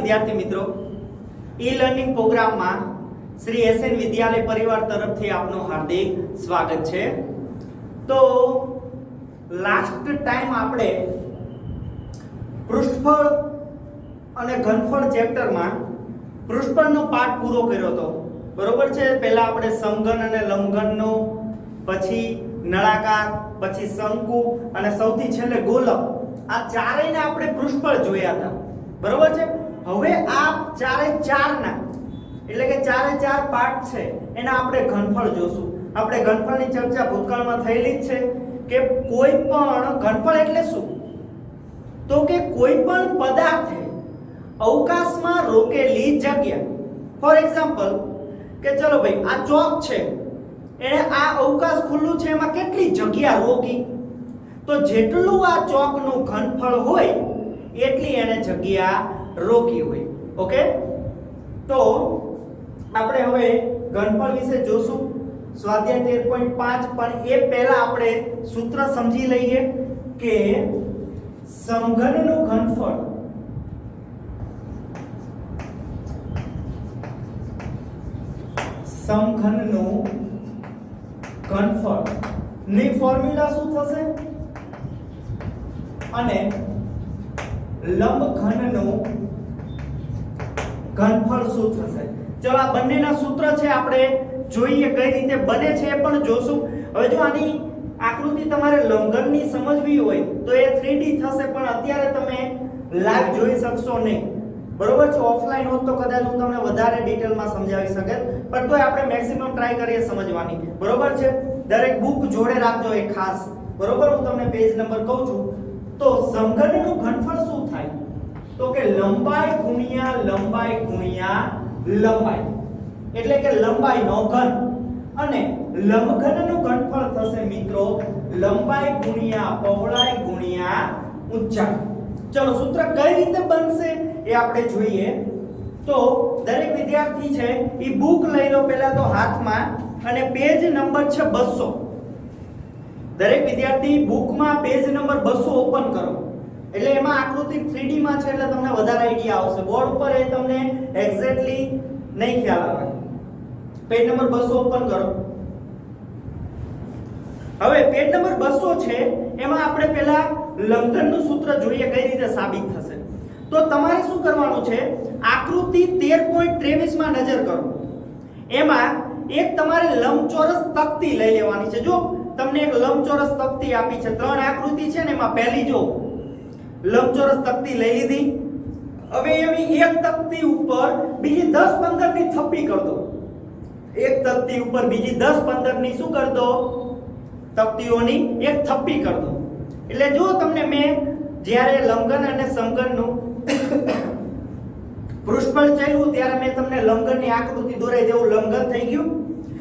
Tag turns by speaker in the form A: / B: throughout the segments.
A: વિદ્યાર્થી મિત્રો, e learning પ્રોગ્રામમાં શ્રી એસએન વિદ્યાલય પરિવાર તરફથી આપનું હાર્દિક સ્વાગત છે। તો લાસ્ટ ટાઈમ આપણે પૃષ્ઠફળ અને ઘનફળ ચેપ્ટરમાં પૃષ્ઠફળનો પાઠ પૂરો કર્યો હતો, બરોબર છે। પહેલા આપણે સમઘન અને લંબઘનનો, પછી નળાકાર, પછી શંકુ અને સૌથી છેલ્લે ગોલક, આ ચારેયને આપણે પૃષ્ઠફળ જોયા હતા, બરોબર છે। હવે આ ચારે ચારના એટલે કે ચારે ચાર પાર્ટ છે એના આપણે ઘનફળ જોશું। આપણે ઘનફળની ચર્ચા ભૂતકાળમાં થયેલી જ છે કે કોઈ પણ ઘનફળ એટલે શું, તો કે કોઈ પણ પદાર્થે અવકાશમાં રોકેલી જગ્યા, ફોર એક્ઝામ્પલ કે ચલો ભાઈ આ ચોક છે, એને આ અવકાશ ખુલ્લું છે, એમાં કેટલી જગ્યા રોકી, તો જેટલું આ ચોકનું ઘનફળ હોય એટલી એને જગ્યા રોકી હોય। ઓકે, તો આપણે હવે ઘનફળ વિશે જોશું સ્વાધ્યાય 13.5, પણ એ પહેલા આપણે સૂત્ર સમજી લઈએ કે સમઘનનું ઘનફળ ની ફોર્મ્યુલા શું થશે અને લંબઘનનું ઘનફળ શું થશે। ચલો આ બંનેના સૂત્ર છે, આપણે જોઈએ કઈ રીતે બને છે એ પણ જોશું। હવે જો આની આકૃતિ તમારે લંબઘનની સમજવી હોય તો એ 3D થશે, પણ અત્યારે તમે લાઈવ જોઈ શકશો નહીં, બરોબર છે। ઓફલાઈન હોત તો કદાચ હું તમને વધારે ડિટેલમાં સમજાવી શકત, પણ તોય આપણે મેક્સિમમ ટ્રાય કરીએ સમજવાની, બરોબર છે। દરેક બુક જોડે રાખજો એ ખાસ, બરોબર। હું તમને પેજ નંબર કહું છું। તો સમઘનનું ઘનફળ શું થાય, તો કે લંબાઈ ગુણ્યા લંબાઈ ગુણ્યા લંબાઈ, એટલે કે લંબાઈનો ઘન, અને લંબઘનનું ઘનફળ થશે મિત્રો લંબાઈ ગુણ્યા પહોળાઈ ગુણ્યા ઊંચાઈ। ચલો સૂત્ર કઈ રીતે બનશે એ આપણે જોઈએ। તો દરેક વિદ્યાર્થી છે એ બુક લઈ લો પહેલા તો હાથમાં, અને પેજ નંબર છે 200। દરેક વિદ્યાર્થી બુકમાં પેજ નંબર 200 ઓપન કરો, એટલે એમાં આકૃતિ 3D માં છે એટલે તમને વધારે આઈડિયા આવશે। બોર્ડ ઉપર એ તમને એક્ઝેક્ટલી નહીં ખ્યાલ આવે। પેજ નંબર 200 ઓપન કરો। હવે પેજ નંબર 200 છે, એમાં આપણે પહેલા લંબઘનનું સૂત્ર જોઈએ કઈ રીતે સાબિત થશે। તો તમારે શું કરવાનું છે, આકૃતિ 13.23 માં નજર કરો। એમાં એક તમારે લંબચોરસ તકતી લઈ લેવાની છે। જો તમને એક લંબચોરસ તકતી આપી છે, 3 આકૃતિ છે ને, એમાં પહેલી જો લંબચોરસ તકતી લઈ લીધી। હવે એની એક તકતી ઉપર બીજી 10-15 ની થપ્પી કર દો, એક તકતી ઉપર બીજી 10-15 ની શું કર દો, તકતીઓની એક થપ્પી કર દો। એટલે જો તમને મેં જ્યારે લંબઘન અને સમઘનનું પૃષ્ઠફળ ચાલ્યું ત્યારે મેં તમને લંબઘનની આકૃતિ દોરાઈ દેવું, લંબઘન થઈ ગયું।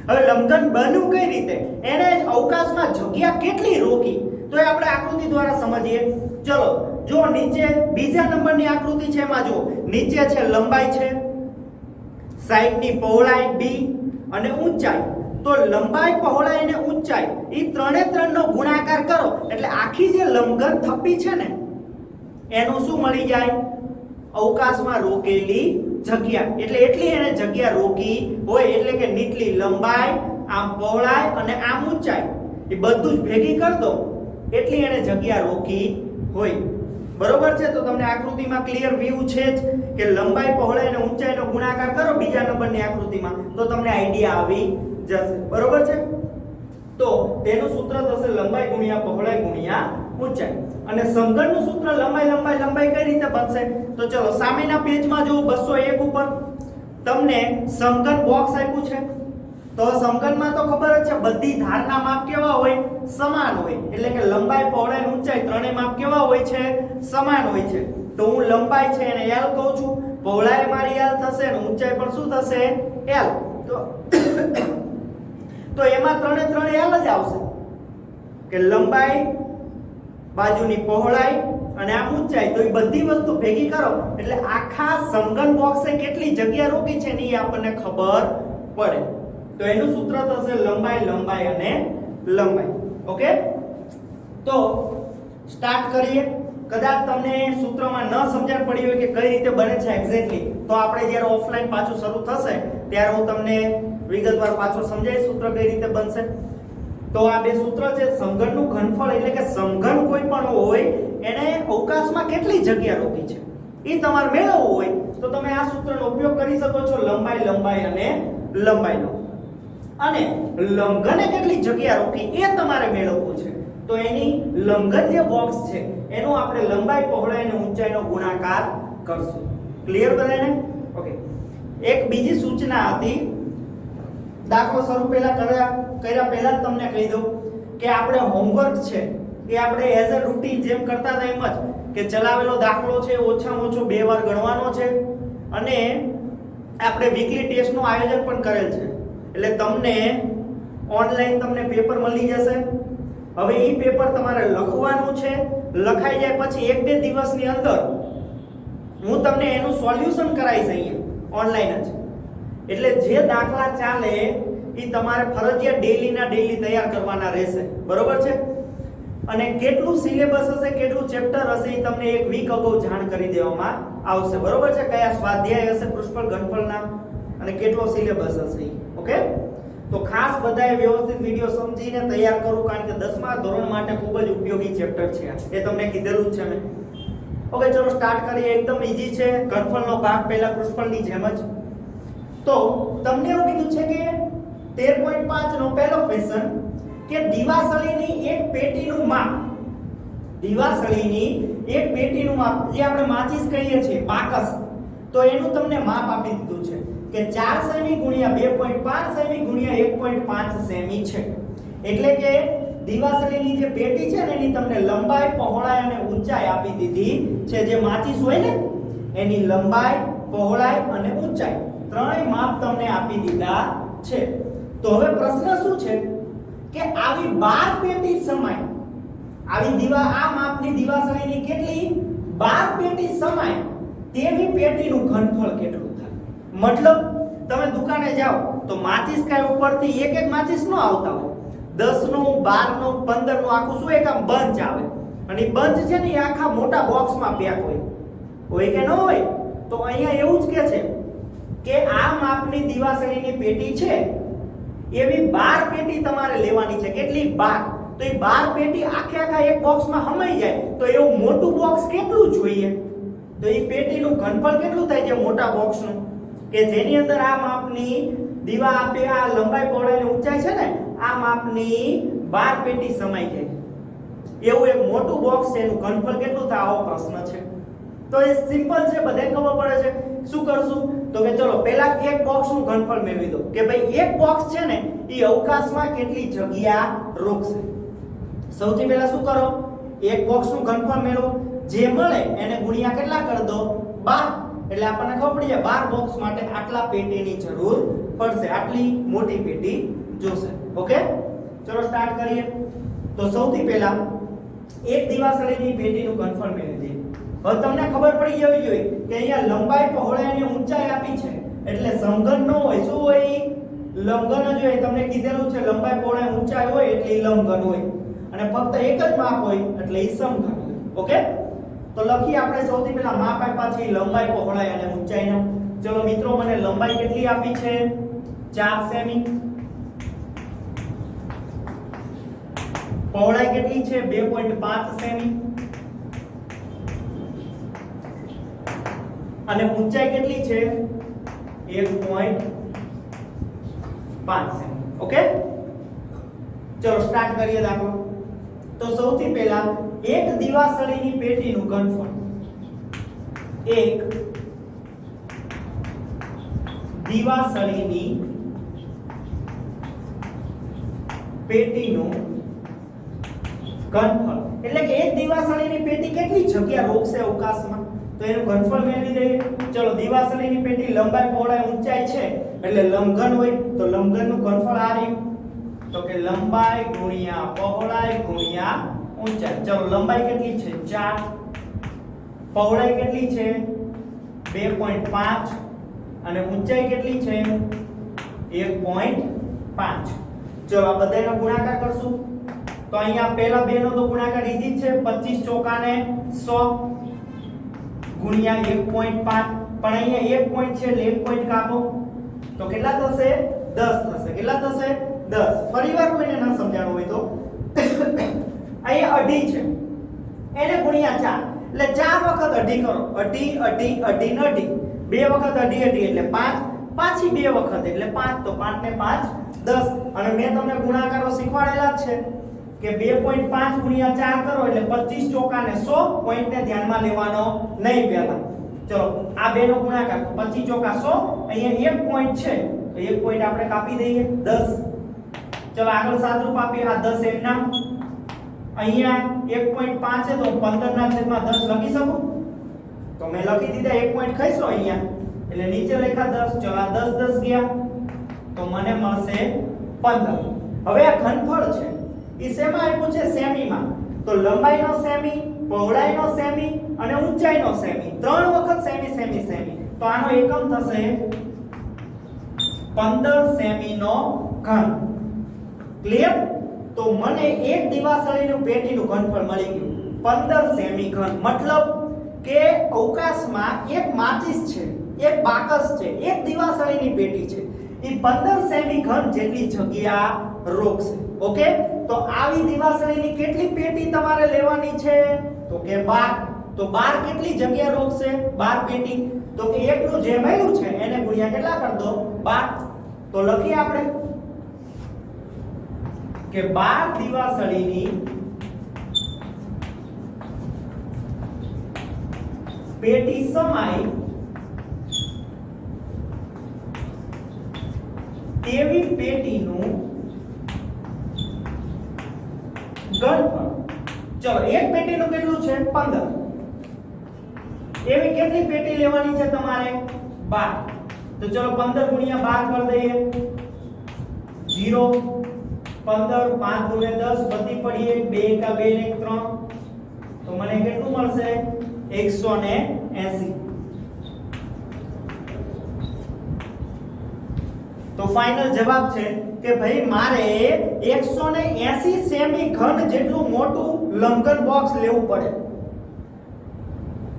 A: હવે લંબઘન બન્યું કઈ રીતે, એને અવકાશમાં જગ્યા કેટલી રોકી, તો એ આપણે આકૃતિ દ્વારા સમજીએ। ચલો જો નીચે બીજા નંબરની આકૃતિ છે, એમાં જો નીચે છે લંબાઈ છે, સાઈડની પહોળાઈ d અને ઊંચાઈ। તો લંબાઈ, પહોળાઈ અને ઊંચાઈ એ ત્રણે ત્રણનો ગુણાકાર કરો એટલે આખી જે લંબઘન થપ્પી છે ને એનું શું મળી જાય, અવકાશમાં રોકેલી જગ્યા। એટલે એટલી એને જગ્યા રોકી હોય, એટલે કે નીચલી લંબાઈ, આમ પહોળાઈ અને આમ ઊંચાઈ, એ બધું જ ભેગી કરી દો એટલી એને જગ્યા રોકી હોય, બરોબર છે। તો તમને આકૃતિમાં ક્લિયર વ્યૂ છે જ કે લંબાઈ, પહોળાઈ અને ઊંચાઈનો ગુણાકાર કરો બીજા નંબરની આકૃતિમાં, તો તમને આઈડિયા આવી જશે, બરોબર છે। તો તેનું સૂત્ર થશે લંબાઈ ગુણ્યા પહોળાઈ ગુણ્યા ઊંચાઈ, અને સમઘનનું સૂત્ર લંબાઈ લંબાઈ લંબાઈ કઈ રીતે બનશે, તો ચલો સામેના પેજમાં જો 201 ઉપર તમને સમઘન બોક્સ આપ્યું છે। તો સમઘનમાં તો ખબર જ છે બધી ધારના માપ કેવા હોય, સમાન હોય, એટલે કે લંબાઈ, પહોળાઈ અને ઊંચાઈ ત્રણેય માપ કેવા હોય છે, સમાન હોય છે। તો હું લંબાઈ છે એને L કહું છું, પહોળાઈ મારી L થશે અને ઊંચાઈ પણ શું થશે, L। તો એમાં ત્રણે ત્રણ L જ આવશે કે લંબાઈ, બાજુની પહોળાઈ અને આ ઊંચાઈ, તો એ બધી વસ્તુ ભેગી કરો એટલે આખા સમઘન બોક્સે કેટલી જગ્યા રોકી છે ને એ આપણને ખબર પડે। તો એનું સૂત્ર થશે લંબાઈ, લંબાઈ અને લંબાઈ। ઓકે, તો સ્ટાર્ટ કરીએ। કદાચ તમને સૂત્રમાં ન સમજણ પડી હોય કે કઈ રીતે બને છે એક્ઝેક્ટલી, તો આપણે જ્યારે ઓફલાઈન પાછું શરૂ થશે ત્યારે હું તમને વિગતવાર પાછું સમજાવીશ સૂત્ર કઈ રીતે બનશે. તો આ બે સૂત્ર છે. સમઘનનું ઘનફળ એટલે કે સમઘન કોઈ પણ હોય એને અવકાશમાં કેટલી જગ્યા રોકી છે એ તમારે મેળવવું હોય તો તમે આ સૂત્રનો ઉપયોગ કરી શકો છો. લંબાઈ લંબાઈ અને લંબાઈનો, અને લંબઘને કેટલી જગ્યા રોકી એ તમારે મેળવવું છે. તો એની લંબઘન જે બોક્સ છે એનો આપણે લંબાઈ પહોળાઈ અને ઊંચાઈનો ગુણાકાર કરશું. ક્લિયર બધાને? ઓકે. એક બીજી સૂચના હતી, દાખલો શરૂ કર્યા પહેલા તમને કહી દઉં કે આપણે હોમવર્ક છે એ આપણે એઝ અ રૂટીન જેમ કરતા હતા એમ જ કે ચલાવેલો દાખલો છે ઓછામાં ઓછો 2 વાર ગણવાનો છે, અને આપણે વીકલી ટેસ્ટનું આયોજન પણ કરેલ છે. એટલે તમને ઓનલાઈન તમને પેપર મળી જશે. હવે એ પેપર તમારે લખવાનું છે. લખાઈ જાય પછી 1-2 દિવસની અંદર હું તમને એનું સોલ્યુશન કરાવીશ અહીંયા ઓનલાઈન જ. એટલે જે દાખલા ચાલે એ તમારે ફરજિયાત ડેઈલીના ડેઈલી તૈયાર કરવાના રહેશે. બરોબર છે? અને કેટલું સિલેબસ હશે, કેટલું ચેપ્ટર હશે એ તમને એક વીક અગાઉ જાણ કરી દેવામાં આવશે. બરોબર છે? કયા સ્વાધ્યાય હશે પૃષ્ઠફળ ઘનફળના અને કેટલો સિલેબસ હશે. ઓકે? તો ખાસ બધાએ વ્યવસ્થિત વિડિયો સમજીને તૈયાર કરો, કારણ કે 10મા ધોરણ માટે ખૂબ જ ઉપયોગી ચેપ્ટર છે. એ તમને કીધેલું જ છે મેં. ઓકે, ચલો સ્ટાર્ટ કરીએ. એકદમ ઈઝી છે. ઘનફળનો ભાગ પહેલા પૃષ્ઠફળની જેમ જ. તો તમને એવું કીધું છે કે 13.5 નો પહેલો ક્વેશ્ચન કે દિવાસળીની એક પેટીનું માપ, દિવાસળીની એક પેટીનું માપ જે આપણે માચીસ કહીએ છીએ બાકસ, તો એનું તમને માપ આપી દીધું છે કે 4 સેમી ગુણ્યા 2.5 સેમી ગુણ્યા 1.5 સેમી છે. એટલે કે દિવાસળીની જે પેટી છે ને એની તમને લંબાઈ પહોળાઈ અને ઊંચાઈ આપી દીધી છે. જે માચીસ હોય ને એની લંબાઈ પહોળાઈ અને ઊંચાઈ ત્રણેય માપ તમને આપી દીધા છે. તો હવે પ્રશ્ન શું છે કે આવી 12 પેટી સમાય, આવી આ માપની દિવાસળીની કેટલી 12 પેટી સમાય તેવી પેટીનું ઘનફળ કેટલું થાય? મતલબ તમે દુકાને જાઓ તો માચીસ કાય ઉપરથી એક એક માચીસ ન આવતા હોય, 10 નું 12 નું 15 નું આખું શું એક આમ બંચ આવે, અને બંચ છે ને એ આખા મોટા બોક્સમાં પેક હોય કે ન હોય? તો અહીંયા એવું જ કે આ માપની દિવાસળીની પેટી છે એવી 12 પેટી તમારે લેવાની છે. કેટલી? 12. તો એ 12 પેટી આખા એક બોક્સમાં હમાઈ જાય તો એવું મોટું બોક્સ કેટલું જોઈએ? તો એ પેટીનું ઘનફળ કેટલું થાય છે મોટા બોક્સનું, કે જેની અંદર આ માપની દીવા આપે આ લંબાઈ પહોળાઈ અને ઊંચાઈ છે ને આ માપની 12 પેટી સમાઈ જાય. એવું એક મોટું બોક્સ છે, એનું ઘનફળ કેટલું થાય? આવો પ્રશ્ન છે. તો એ સિમ્પલ છે, બધાને ખબર પડે છે. શું કરશું? તો કે ચલો પહેલા એક બોક્સનું ઘનફળ મેળવી દો કે ભાઈ એક બોક્સ છે ને એ અવકાશમાં કેટલી જગ્યા રોકશે. સૌથી પહેલા શું કરો? એક બોક્સનું ઘનફળ મેળવો, જે મળે એને ગુણ્યા કેટલા કરી દો? 12. એટલે આપણને ખબર પડી જાય 12 બોક્સ માટે આટલા પેટીની જરૂર પડશે, આટલી મોટી પેટી જોશે. ઓકે, ચલો સ્ટાર્ટ કરીએ. તો સૌથી પહેલા એક દિવાસળીની પેટીનું ઘનફળ મેળવી દઈએ. હવે તમને ખબર પડી જવી જોઈએ કે અહીંયા લંબાઈ પહોળાઈ અને ઊંચાઈ આપી છે એટલે સમઘન ન હોય. શું હોય? લંબઘન જ હોય. તમને કીધેલું છે લંબાઈ પહોળાઈ ઊંચાઈ હોય એટલે એ લંબઘન હોય, અને ફક્ત એક જ માપ હોય એટલે એ સમઘન હોય. ઓકે, તો લખી આપણે સૌથી પહેલા માપ આપ્યા છે લંબાઈ પહોળાઈ અને ઊંચાઈના. ચલો મિત્રો, મને લંબાઈ કેટલી આપી છે? 4 સેમી. પહોળાઈ કેટલી છે? 2.5 સેમી. અને ઊંચાઈ કેટલી છે? 1.5 સેમી. ઓકે, ચલો સ્ટાર્ટ કરીએ દાખલો. તો સૌથી પહેલા એક દિવાસળીની પેટીનું ઘનફળ, એક દિવાસળીની પેટીનું ઘનફળ એટલે કે એક દિવાસળીની પેટી કેટલી જગ્યા રોકશે અવકાશમાં, તો એનું ઘનફળ મેળવી દઈએ. ચલો, દિવાસળીની પેટી લંબાઈ પહોળાઈ ઊંચાઈ છે એટલે લંબઘન હોય, તો લંબઘનનું ઘનફળ આ રહ્યું. તો કે લંબાઈ ગુણ્યા પહોળાઈ ગુણ્યા ઊંચાઈ. ચલો, લંબાઈ કેટલી છે? 4. પહોળાઈ કેટલી છે? 2.5. અને ઊંચાઈ કેટલી છે? 1.5. ચલો, આ બધાનો ગુણાકાર કરશું. તો અહીંયા પહેલા બેનો તો ગુણાકાર ઈજી છે 25 ચોકા ને 100 ગુણ્યા 1.5 પણ અહીંયા 1 પોઈન્ટ છે એટલે 1 પોઈન્ટ કાપો તો કેટલા થશે 10 થશે કેટલા થશે 10 ફરીવાર કોઈને ન સમજાણું હોય તો અહીંયા અઢી છે એને ગુણ્યા 4 એટલે 4 વખત અઢી કરો અઢી અઢી અઢી ને અઢી બે વખત અઢી અઢી એટલે 5 પાછી બે વખત એટલે 5 તો 5 ને 5 10 અને મેં તમને ગુણાકારો શીખવાડેલા જ છે કે 2.5 ગુણ્યા 4 કરો એટલે 25 ચોકા ને 100 પોઈન્ટ ને ધ્યાનમાં લેવાનો નહીં પહેલા ચલો આ બે નો ગુણાકાર 25 ચોકા 100 અહીંયા 1 પોઈન્ટ છે તો 1 પોઈન્ટ આપણે કાપી દઈએ 10 ચલો આગળ સાદરૂપ આપીએ આ 10 એમના અહીંયા 1.5 છે તો 15 ના છેદમાં 10 લખી શકું તો મેં લખી દીધા 1 પોઈન્ટ ખાઈશો અહીંયા એટલે નીચે લખ્યા 10 ચલો આ 10 10 ગયા તો મને મળશે 15 હવે આ ઘનફળ છે ઈ શેમાં આપ્યું છે સેમીમાં તો લંબાઈનો સેમી પહોળાઈનો સેમી અને ઊંચાઈનો સેમી ત્રણ વખત સેમી સેમી સેમી તો આનો એકમ થશે 15 સેમીનો ઘન ક્લિયર તો મને એક દિવાસળીનું પેટીનું ઘનફળ મળી ગયું 15 સેમી ઘન મતલબ કે અવકાશમાં એક માચિસ છે એક બાકસ છે એક દિવાસળીની પેટી છે ઈ 15 સેમી ઘન જેટલી જગ્યા રોકશે ઓકે તો આવી દિવાસળીની કેટલી પેટી તમારે લેવાની છે તો કે 12 તો 12 કેટલી જગ્યા રોકશે 12 પેટી તો કે એકનું જે મળ્યું છે એને ગુણ્યા કેટલા કરી દો 12 તો લખીએ આપણે કે 12 દિવાસળીની પેટી સમાય તેવી પેટીનું ઘનફળ ચલો એક પેટીનું કેટલું છે 15 એવી કેટલી પેટી લેવાની છે તમારે 12 તો ચલો 15 ગુણ્યા 12 કરી દઈએ 0 15 5 ગુણ્યા 10 બધી પડીએ 2 એકા 2 ને 3 તો મને કેટલું મળશે 180 તો ફાઇનલ જવાબ છે કે ભાઈ મારે 180 સેમી ઘન જેટલું મોટું લંબઘન બોક્સ લેવું પડે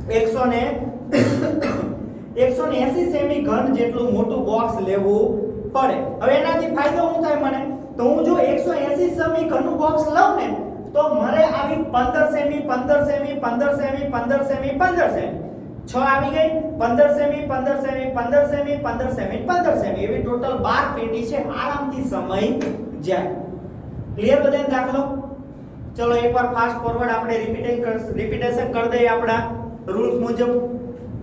A: 180 સેમી ઘન જેટલું મોટું બોક્સ લેવું પડે હવે એનાથી ફાયદો શું થાય મને તો હું જો 180 સેમી ઘનનું બોક્સ લઉં ને તો મારે આવી 15 semi 15 semi 15 semi 15 semi 15 semi 6 આવી ગઈ 15 semi 15 semi 15 semi 15 semi 15 semi એવી ટોટલ 12 પેટી છે આરામથી સમય જાય ક્લિયર બધાને દાખલો ચલો એકવાર ફાસ્ટ ફોરવર્ડ આપણે રિપીટેશન કરી દઈએ આપણા રૂલ્સ મુજબ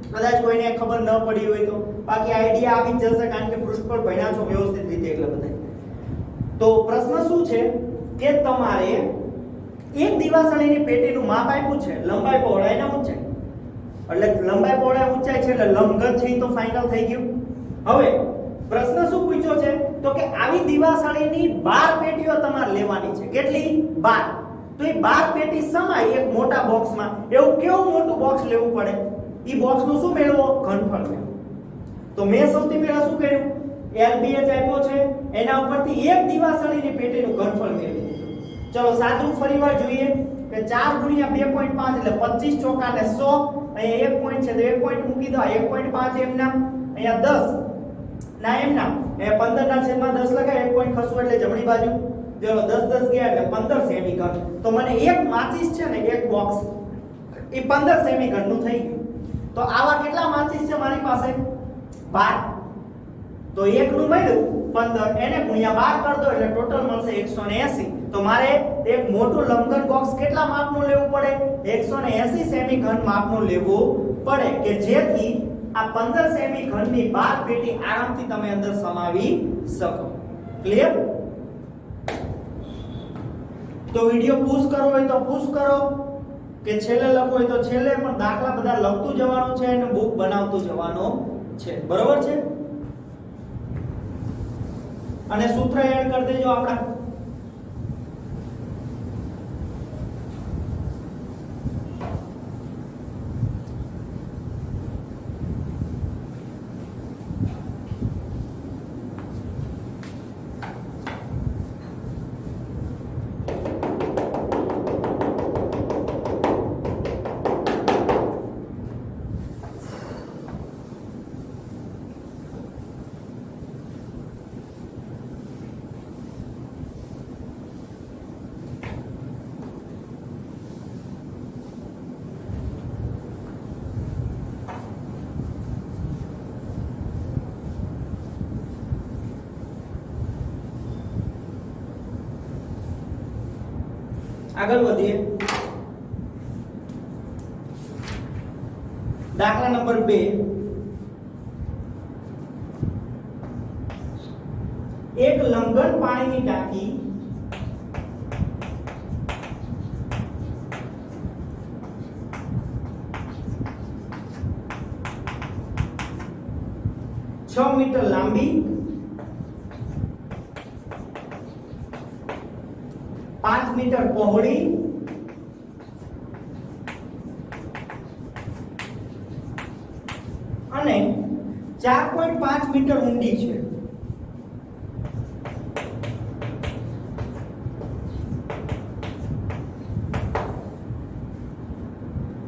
A: કદાચ કોઈને ખબર ન પડી હોય તો બાકી આઈડિયા આવી જ જશે કારણ કે પૃષ્ઠ પર ભણ્યા છો વ્યવસ્થિત રીતે એટલે બધા તો પ્રશ્ન શું છે કે તમારે એક દિવાસળીની પેટીનું માપ આપ્યું છે લંબાઈ પહોળાઈ ને ઊંચાઈ એટલે લંબાઈ પહોળાઈ ઊંચાઈ છે એટલે લંબઘન છે તો ફાઇનલ થઈ ગયું હવે પ્રશ્ન શું પૂછ્યો છે તો કે આવી દિવાસળીની 12 પેટીઓ તમારે લેવાની છે કેટલી 12 તો એ 12 પેટી સમાય એક મોટા બોક્સમાં એવું કેવું મોટું બોક્સ લેવું પડે ઈ બોક્સનું શું મેળવો ઘનફળ મેળવો તો મેં સૌથી પહેલા શું કર્યું LBH આપ્યો છે એના ઉપરથી એક દિવાસળીની પેટીનું ઘનફળ મેળવી દીધું ચલો સાદું ફરીવાર જોઈએ કે 4 ગુણ્યા 2.5 એટલે 25 ચોકા ને 100 અહીંયા 1 પોઈન્ટ છે તો 1 પોઈન્ટ મૂકી દો 1.5 એમના અહીંયા 10 ના એમના એ 15 ના છેદમાં 10 લગાય 1 પોઈન્ટ ખસવું એટલે જમણી બાજુ ચલો 10 10 ગયા એટલે 15 સેમી ઘન તો મને એક માચિસ છે ને એક બોક્સ એ 15 સેમી ઘનનું થઈ ગયું તો આવા કેટલા માચિસ છે મારી પાસે 12 તો એકનું મળ્યું 15 એને ગુણ્યા 12 કરી દો એટલે ટોટલ મળશે 180 તો મારે એક મોટું લંબઘન બોક્સ કેટલા માપનું લેવું પડે 180 સેમી ઘન માપનું લેવું પડે કે જેથી આ 15 સેમી ઘનની 12 પેટી આરામથી તમે અંદર સમાવી શકો ક્લિયર તો વિડિયો પુશ કરવો હોય તો પુશ કરો કે છેલ્લે લખવો હોય તો છેલ્લે પણ દાખલા બધા લખતું જવાનું છે અને બુક બનાવતું જવાનું છે બરોબર છે અને સૂત્ર એડ કરી દેજો આપડા આગળ વધીએ. દાખલા નંબર 2. એક લંબઘન પાણીની ટાંકી છ મીટર લાંબી, 5 મીટર પહોળી અને 4.5 મીટર ઊંડી છે.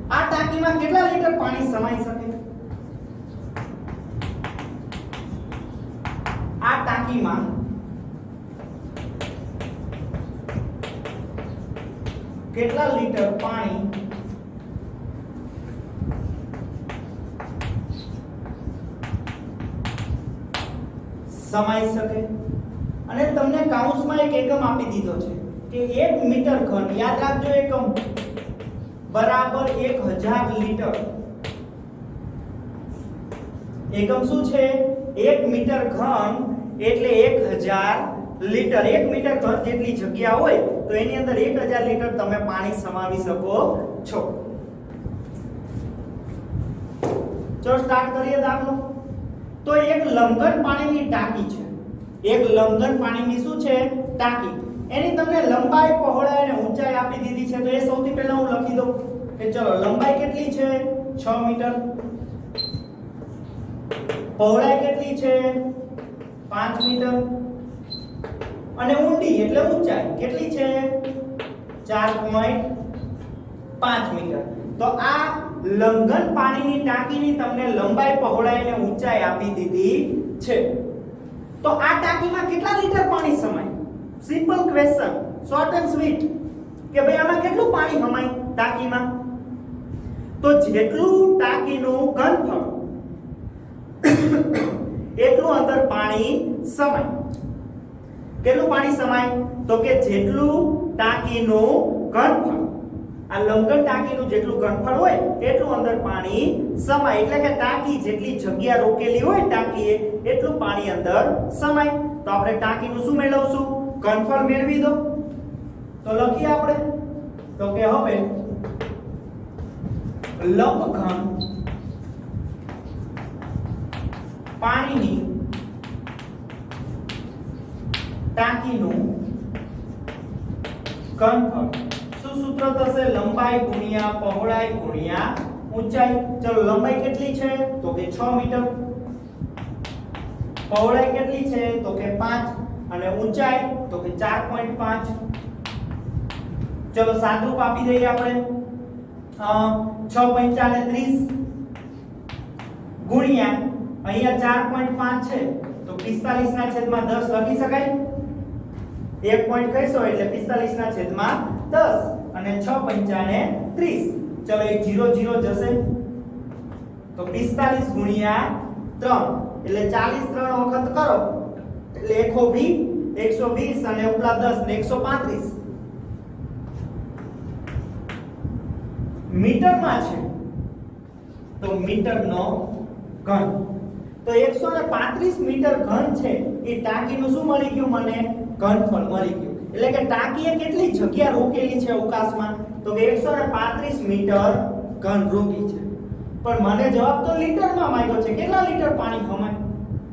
A: આ ટાંકીમાં કેટલા લીટર પાણી સમાઈ શકે? આ ટાંકીમાં કેટલા લીટર પાણી સમાઈ શકે? અને તમને કાઉન્સમાં એક એકમ આપી દીધો છે કે 1 મીટર ઘન, યાદ રાખજો એકમ બરાબર 1000 લીટર. એકમ શું છે? 1 મીટર ઘન એટલે 1000 લીટર. 1 મીટર ઘન જેટલી જગ્યા હોય તો એની અંદર 1000 લીટર તમે પાણી સમાવી શકો છો. ચલો સ્ટાર્ટ કરીએ દાખલો. તો એક લંબઘન પાણીની ટાંકી છે. એક લંબઘન પાણીની શું છે? ટાંકી. એની તમને લંબાઈ, પહોળાઈ અને ઊંચાઈ આપી દીધી છે. તો એ સૌથી પહેલા હું લખી દઉં કે ચલો લંબાઈ કેટલી છે? 6 મીટર. પહોળાઈ કેટલી છે? 5 મીટર. અને ઊંડી એટલે ઊંચાઈ કેટલી છે? 4.5 મીટર. તો આ લંબઘન પાણીની ટાંકીની તમને લંબાઈ, પહોળાઈ અને ઊંચાઈ આપી દીધી છે. તો આ ટાંકીમાં કેટલા લીટર પાણી સમાય? Simple question, short and sweet. કે ભાઈ આમાં કેટલું પાણી સમાય ટાંકીમાં? તો જેટલું ટાંકીનું ઘનફળ એટલું અંદર પાણી સમાય. કેટલું પાણી સમાય? તો કે જેટલું ટાંકીનું ઘનફળ, આ લંબઘન ટાંકીનું જેટલું ઘનફળ હોય એટલું અંદર પાણી સમાય. એટલે કે ટાંકી જેટલી જગ્યા રોકેલી હોય ટાંકીએ એટલું પાણી અંદર સમાય. તો આપણે ટાંકીનું શું મેળવશું? ઘનફળ મેળવી દો. તો લખીએ આપણે તો કે હવે લંબઘન પાણીની ટાંકીનું ઘનફળ શું સૂત્ર થશે? લંબાઈ ગુણ્યા પહોળાઈ ગુણ્યા ઊંચાઈ. ચલો લંબાઈ કેટલી છે? તો કે 6 મીટર. પહોળાઈ કેટલી છે? તો કે 5 અને ઊંચાઈ તો કે 4.5. ચલો સાદરૂપ આપી દઈએ આપણે. 6 પંચા ને 30 ગુણ્યા અહીંયા 4.5 છે તો 45 ના છેદમાં 10 લખી શકાય. 1 પોઈન્ટ કહીશો એટલે 45 ના છેદમાં 10 અને 6 પંચા ને 30. ચલો એક 0 0 જશે તો 45 ગુણ્યા 3 એટલે 40 3 વખત કરો એટલે 120 અને ઉપલા 10 ને 135 મીટરમાં છે. તો મીટરનો ઘન. તો 135 મીટર ઘન છે એ ટાંકીનું શું મળી ગયું મને? ઘનફળ મળી ગયું. એટલે કે ટાંકીએ કેટલી જગ્યા રોકેલી છે અવકાશમાં? તો કે 135 મીટર ઘન રોકી છે. પણ મને જવાબ તો લીટરમાં માંગ્યો છે. કેટલા લીટર પાણી હમાય?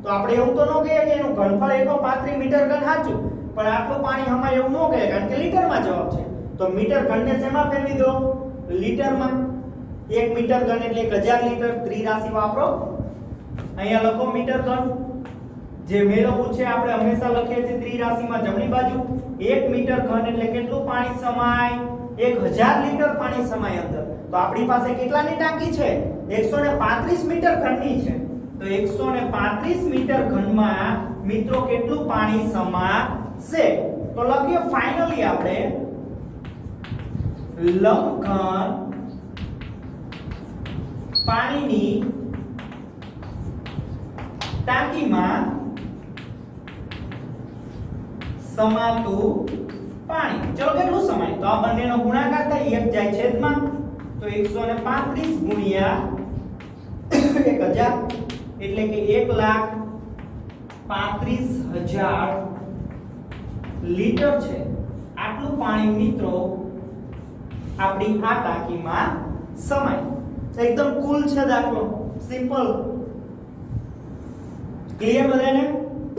A: તો આપણે એવું તો ન કહીએ કે એનું ઘનફળ 135 મીટર ઘન સાચું, પણ આટલું પાણી હમાય એવું ન કહીએ કારણ કે લીટરમાં જવાબ છે. તો મીટર ઘનને શેમાં ફેરવી દો? લીટરમાં. 1 મીટર ઘન એટલે 1000 લીટર. ત્રિરાશિ વાપરો. અહીંયા લખો મીટર ઘન. જે મેળવવું છે આપણે હંમેશા લખીએ છીએ ત્રિરાશિમાં જમણી બાજુ. 1 મીટર ઘન એટલે કેટલું પાણી સમાય? 1000 લીટર પાણી સમાય અંદર. તો આપણી પાસે કેટલાની ટાંકી છે? 135 મીટર ઘનની છે. તો 135 મીટર ઘનમાં મિત્રો કેટલું પાણી સમાશે? તો લખીએ ફાઇનલી આપણે લંબઘન પાણીની ટાંકીમાં સમાતું પાણી. ચલો કેટલું સમાય? તો આ બંનેનો ગુણાકાર થાય 1 જાય છેદમાં, તો 135 ગુણ્યા 1000 એટલે કે 1,35,000 લીટર છે. આટલું પાણી મિત્રો આપણી આ ટાંકીમાં સમાય. એકદમ કુલ છે દાખલો, સિમ્પલ. ક્લિયર બધાને?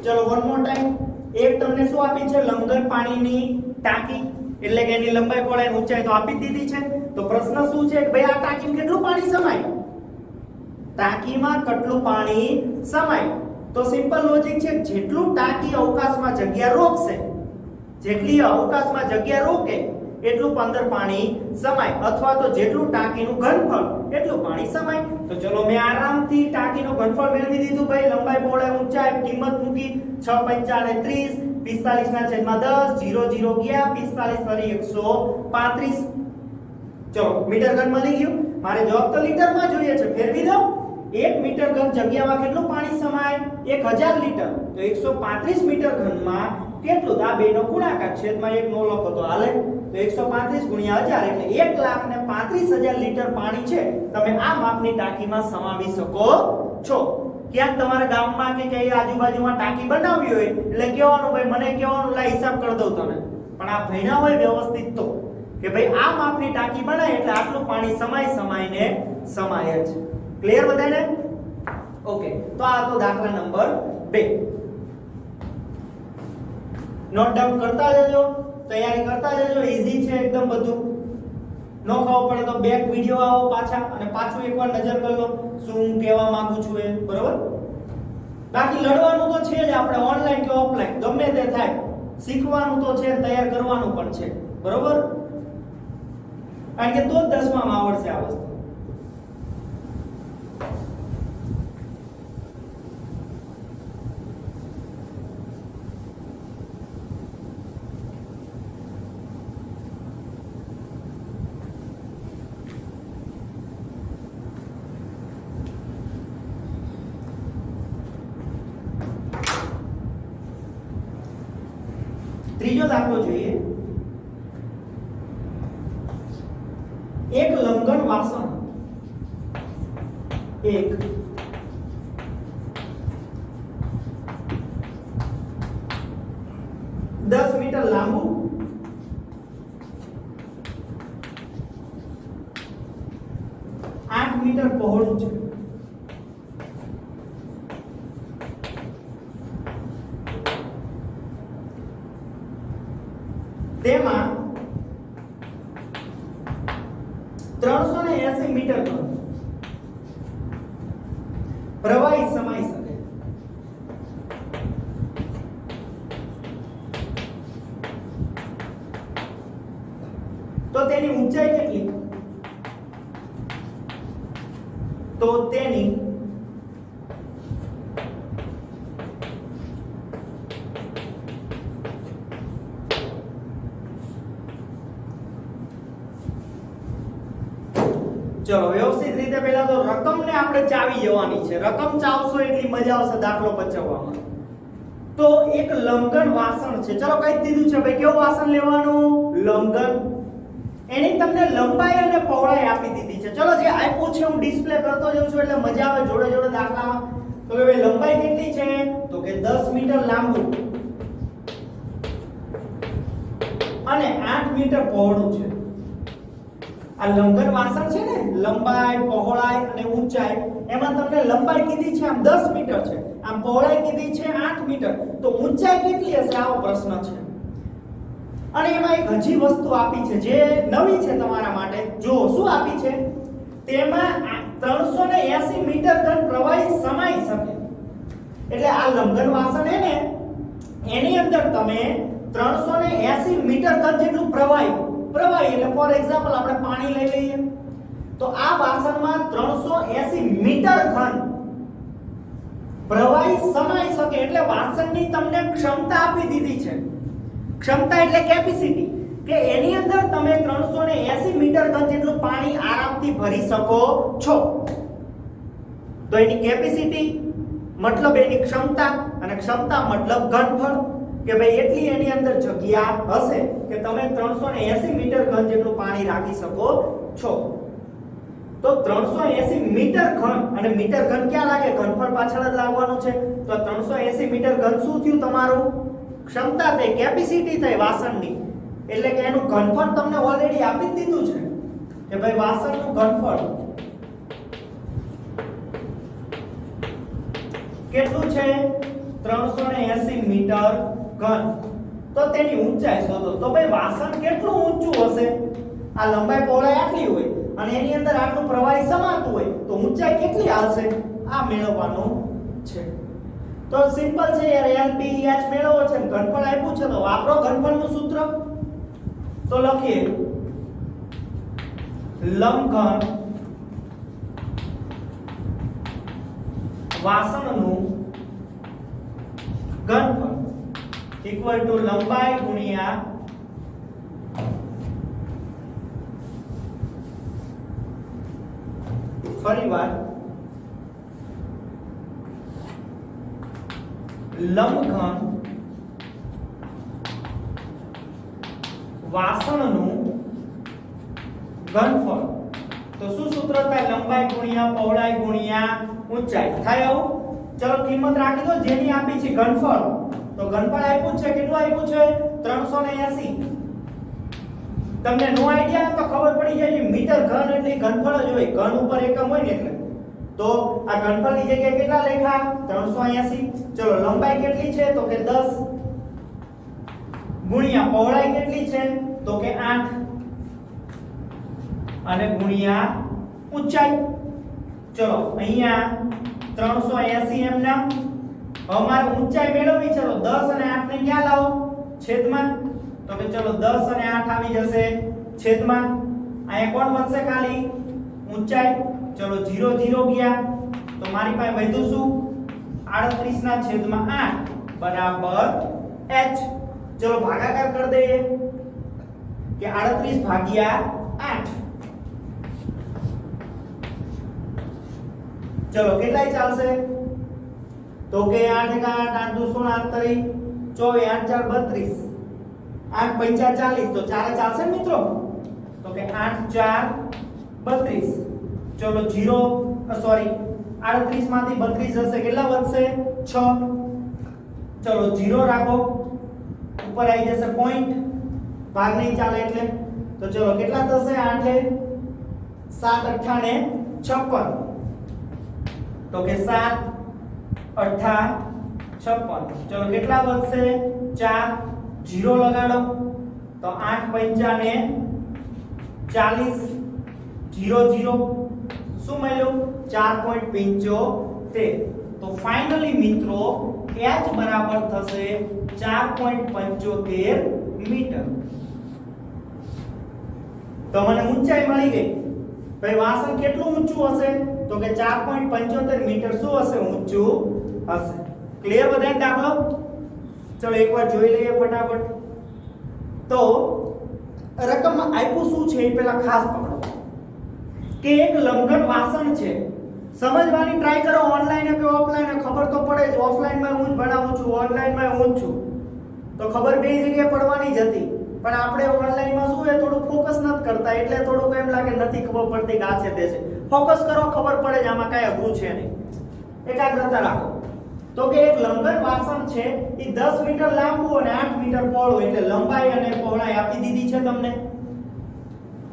A: ચલો વન મોર ટાઈમ. એક તમને શું આપી છે? લંબઘન પાણીની ટાંકી, એટલે કે એની લંબાઈ પહોળાઈ ઊંચાઈ તો આપી દીધી છે. તો પ્રશ્ન શું છે કે ભાઈ આ ટાંકીમાં કેટલું પાણી સમાય? ટાંકીમાં કેટલું પાણી સમાય? તો સિમ્પલ લોજિક છે, જેટલું ટાંકી અવકાશમાં જગ્યા રોકશે, જેટલી અવકાશમાં જગ્યા રોકે એટલું અંદર પાણી સમાય, અથવા તો જેટલું ટાંકીનું ઘનફળ એટલું પાણી સમાય. તો ચલો મેં આરામથી ટાંકીનું ઘનફળ મેળવી દીધું ભાઈ. લંબાઈ પહોળાઈ ઊંચાઈ કિંમત મૂકી 6 5 30, 45 ના છેદમાં 10, 0 0 ગયા, 45 ફરી 135. ચલો મીટર ઘન મળી ગયું. મારે જવાબ તો લીટરમાં જોઈએ છે, ફેરવી દો. 1 મીટર ઘન જગ્યામાં કેટલું પાણી સમાય? 1000 લીટર. તો 135 મીટર ઘનમાં કેટલું? આ બેનો ગુણાકાર, છેદમાં 1 નો લખો તો હાલે. તો 135 ગુણ્યા 1000 એટલે 1,35,000 લીટર પાણી છે તમે આ માપની ટાંકીમાં સમાવી શકો છો. ક્યાંક તમારા ગામમાં કે કઈ આજુબાજુમાં ટાંકી બનાવવી હોય એટલે કહેવાનું ભાઈ, મને કહેવાનું લા હિસાબ કરી દઉં તમે. પણ આ ભણ્યા હોય વ્યવસ્થિત તો કે ભાઈ આ માપની ટાંકી બનાય એટલે આટલું પાણી સમાઈને સમાય જ. ક્લિયર બધાને? ઓકે, તો આ તો દાખલા નંબર 2. નોટ ડાઉન કરતા જજો, તૈયારી કરતા જજો. ઈઝી છે એકદમ બધું. નો ખબર પડે તો બેક વિડિયો આવો પાછા અને પાછું એકવાર નજર કરી લો શું હું કહેવા માંગુ છું એ. બરોબર? બાકી લડવાનું તો છે જ આપણે, ઓનલાઈન કે ઓફલાઈન ગમે તે થાય. શીખવાનું તો છે, તૈયાર કરવાનું પણ છે. બરોબર? કારણ કે તો જ 10માં આવડશે આ વસ્તુ. ત્રીજો દાખલો જોઈએ. એક લંબઘન વાસણ, એક 10 મીટર લાંબુ, 8 મીટર પહોળું છે. તેમાં 380 મીટર પ્રવાહી સમાઈ શકે. તો તેની ઊંચાઈ કેટલી? તો તેની ચલો વ્યવસ્થિત રીતે પહેલા તો રકમને આપણે ચાવી જવાની છે. રકમ ચાવશો એટલી મજા આવશે દાખલો પચવવામાં. તો એક લંબઘન વાસણ છે. ચલો કઈ દીધું છે ભાઈ, કેવું વાસણ લેવાનું? લંબઘન. એની તમને લંબાઈ અને પહોળાઈ આપી દીધી છે. ચલો જે આપ્યું છે હું ડિસ્પ્લે કરતો જઉં છું એટલે મજા આવે જોડે જોડે દાખલામાં. તો કે ભાઈ લંબાઈ કેટલી છે? તો કે 10 મીટર લાંબુ અને 8 મીટર પહોળું છે. આ લંબઘન વાસણ છે ને, લંબાઈ પહોળાઈ અને ઊંચાઈ, એમાં તમને લંબાઈ કીધી છે આમ 10 મીટર છે, આમ પહોળાઈ કીધી છે 8 મીટર. તો ઊંચાઈ કેટલી હશે આવો પ્રશ્ન છે. અને એમાં એક હજી વસ્તુ આપી છે જે નવી છે તમારા માટે. જો શું આપી છે? તેમાં 380 મીટર ઘન પ્રવાહી સમાઈ શકે. એટલે આ લંબઘન વાસણ હે ને, એની અંદર તમે 380 મીટર ઘન જેટલું પ્રવાહી એટલે ફોર એક્ઝામ્પલ આપણે પાણી લઈ લઈએ તો આ વાસણમાં 380 મીટર ઘન પ્રવાહી સમાઈ શકે. એટલે વાસણની તમને ક્ષમતા આપી દીધી છે. ક્ષમતા એટલે કેપેસિટી, કે એની અંદર તમે 380 મીટર ઘન જેટલું પાણી આરામથી ભરી શકો છો. તો એની કેપેસિટી મતલબ એની ક્ષમતા, અને ક્ષમતા મતલબ ઘનફળ. કે ભાઈ એટલી એની અંદર જગ્યા હશે કે તમે 380 મીટર ઘન જેટલું પાણી રાખી શકો છો. તો 380 મીટર ઘન, અને મીટર ઘન ક્યાં લાગે? ઘનફળ પાછળ જ લાવવાનું છે. તો 380 મીટર ઘન શું થયું? તમારું ક્ષમતા થઈ, કેપેસિટી થઈ વાસણની. એટલે કે એનું ઘનફળ તમને ઓલરેડી આપી જ દીધું છે કે ભાઈ વાસણનું ઘનફળ કેટલું છે? 380 મીટર ઘન. તો તેની ઊંચાઈ શોધો. તો ભાઈ વાસણ કેટલું ઊંચું હશે? આ લંબાઈ પહોળાઈ આટલી હોય અને એની અંદર આટલું પ્રવાહી સમાતું હોય તો ઊંચાઈ કેટલી આવશે? આ મેળવવાનું છે. તો સિમ્પલ છે યાર, L B H મેળવવો છે, ઘનફળ આપ્યું છે તો વાપરો ઘનફળનું સૂત્ર. તો લખીએ લંબઘન વાસણનું ઘનફળ ઇક્વલ ટુ લંબાઈ ગુણ્યા ફરીવાર લંબઘન વાસણનું ઘનફળ. તો શું સૂત્ર થાય? લંબાઈ ગુણ્યા પહોળાઈ ગુણ્યા ઊંચાઈ થાય. આવું ચલો કિંમત રાખી દો જેની આપી છે ઘનફળ. તો ઘનફળ આપ્યું છે, કેટલું આપ્યું છે? 380. તમને નો આઈડિયા તો ખબર પડી જાય કે મીટર ઘન એટલે ઘનફળ જ હોય, ઘન ઉપર એકમ હોય ને એટલે. તો આ ઘનફળની જગ્યાએ કેટલા લખ્યા? 380. ચલો લંબાઈ કેટલી છે? તો કે 10 ગુણ્યા પહોળાઈ કેટલી છે? તો કે 8 અને ગુણ્યા ઊંચાઈ. ચલો અહીંયા 380 એમ નામ. અમારે ઊંચાઈ મેળવવી છે તો 10 અને 8 ને ક્યાં લાવો? છેદમાં. તો કે ચલો 10 અને 8 આવી જશે છેદમાં. અહીંયા કોણ વધશે? ખાલી ઊંચાઈ. ચલો 0 0 ગયા તો મારી પાસે વધ્યું શું? 38 ના છેદમાં 8 બરાબર h. ચલો ભાગાકાર કરી દઈએ કે 38 ભાગ્યા 8. ચલો કેટલાય ચાલશે? તો કે 8 * 8 8 2 16 8 3 24 8 4 32 8 5 40. તો 4 ચાલશે ને મિત્રો? તો કે 8 4 32. ચલો 0 સોરી 38 માંથી 32 જશે, કેટલા વધશે? 6. ચલો 0 રાખો, ઉપર આવી જશે પોઈન્ટ, ભાગ નહીં ચાલે એટલે. તો ચલો કેટલા થશે? 8 7 8 ને 56. તો કે 7 8 56. ચલો કેટલા વધશે? 4. 0 લગાડો તો 8 5 ને 40. 0 0 શું મળ્યું? 4.75. તો ફાઇનલી મિત્રો h બરાબર થશે 4.75 મીટર. તો મને ઊંચાઈ મળી ગઈ. ભાઈ વાસણ કેટલું ઊંચું હશે? તો કે 4.75 મીટર શું હશે? ઊંચું હશે. ક્લિયર બધાને દાખલો? ચલો એકવાર જોઈ લઈએ ફટાફટ. તો રકમમાં આપ્યું શું છે એ પહેલા ખાસ પકડો કે એક લંબઘન વાસણ છે. સમજવાની ટ્રાય કરો, ઓનલાઈન કે ઓફલાઈન ખબર તો પડે જ. ઓફલાઈન માં હું જ ભણાવું છું, ઓનલાઈન માં હું જ છું, તો ખબર બે જગ્યાએ પડવાની જ હતી. પણ આપણે ઓનલાઈન માં શું એ થોડું ફોકસ નથી કરતા એટલે થોડુંક એમ લાગે નથી ખબર પડતી કે આ છે તે છે. ફોકસ કરો, ખબર પડે જ આમાં કાંઈ અઘરું છે નહીં. એકાગ્રતા રાખો. તો કે એક લંબઘન વાસણ છે એ 10 મીટર લાંબુ અને 8 મીટર પહોળું, એટલે લંબાઈ અને પહોળાઈ આપી દીધી છે તમને.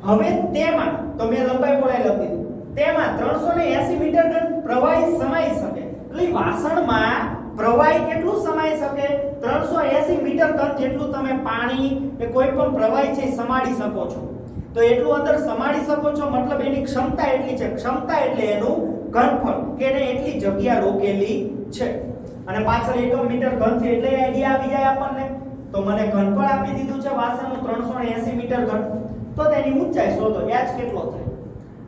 A: હવે તેમાં તો મેં લંબાઈ પહોળાઈ લખી દીધી. તેમાં 380 મીટર ઘન પ્રવાહી સમાઈ શકે. એટલે વાસણમાં પ્રવાહી કેટલું સમાઈ શકે? 380 મીટર ઘન જેટલું તમે પાણી કે કોઈ પણ પ્રવાહી છે સમાડી શકો છો. તો એટલું અંદર સમાડી શકો છો, મતલબ એની ક્ષમતા એટલી છે. ક્ષમતા એટલે એનું ઘનફળ કે એને એટલી જગ્યા રોકેલી છે. અને પાછળ એકમ મીટર ઘન છે એટલે આઈડિયા આવી જાય આપણને. તો મને ઘનફળ આપી દીધું છે વાસણનું 380 મીટર ઘન. તો તેની ઊંચાઈ શોધો, h કેટલો થાય?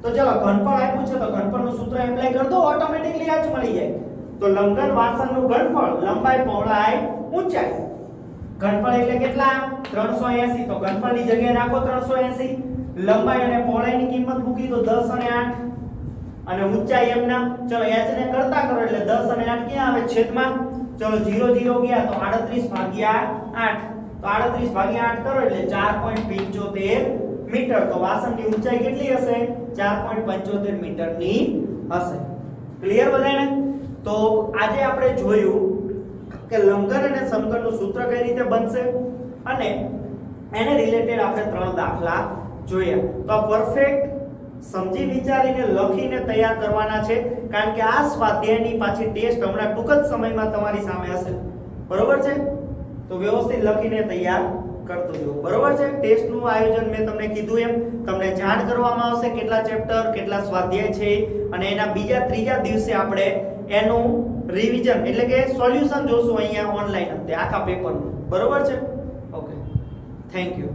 A: તો ચલો ઘનફળ આપ્યું છે તો ઘનફળનું સૂત્ર એપ્લાય કરી દો, ઓટોમેટિકલી h મળી જાય. તો લંબઘન વાસણનું ઘનફળ લંબાઈ પહોળાઈ ઊંચાઈ. ઘનફળ એટલે કેટલા? 380. તો ઘનફળની જગ્યાએ રાખો 380. લંબાઈ અને પહોળાઈની કિંમત મૂકી દો 10 અને 8 અને ઊંચાઈ એમના. ચલો h ને કરતા કરો એટલે 10 અને 8 ક્યાં આવે? છેદમાં. ચલો 0 0 ગયા તો 38 ભાગ્યા 8, તો 38 ભાગ્યા 8 કરો એટલે 4.75 મીટર. તો વાસણની ઊંચાઈ કેટલી હશે? 4.75 મીટરની હશે. ક્લિયર બધાને? તો આજે આપણે જોયું કે લંબઘન અને સમઘનનું સૂત્ર કઈ રીતે બનશે અને એને રિલેટેડ આપણે 3 દાખલા જોયા. તો પરફેક્ટ સમજી વિચારીને લખીને તૈયાર કરવાના છે, કારણ કે આ સ્વાધ્યાયની પાછી ટેસ્ટ હમણાં ટૂંક જ સમયમાં તમારી સામે હશે. બરોબર છે? તો વ્યવસ્થિત લખીને તૈયાર કરતો જુઓ. બરોબર છે? ટેસ્ટનું આયોજન મેં તમને કીધું એમ તમને જાણ કરવામાં આવશે કેટલા ચેપ્ટર કેટલા સ્વાધ્યાય છે, અને એના બીજા ત્રીજા દિવસે આપણે એનું રિવિઝન એટલે કે સોલ્યુશન જોશું અહીંયા ઓનલાઈન આખા પેપરનું. બરોબર છે? Okay, thank you.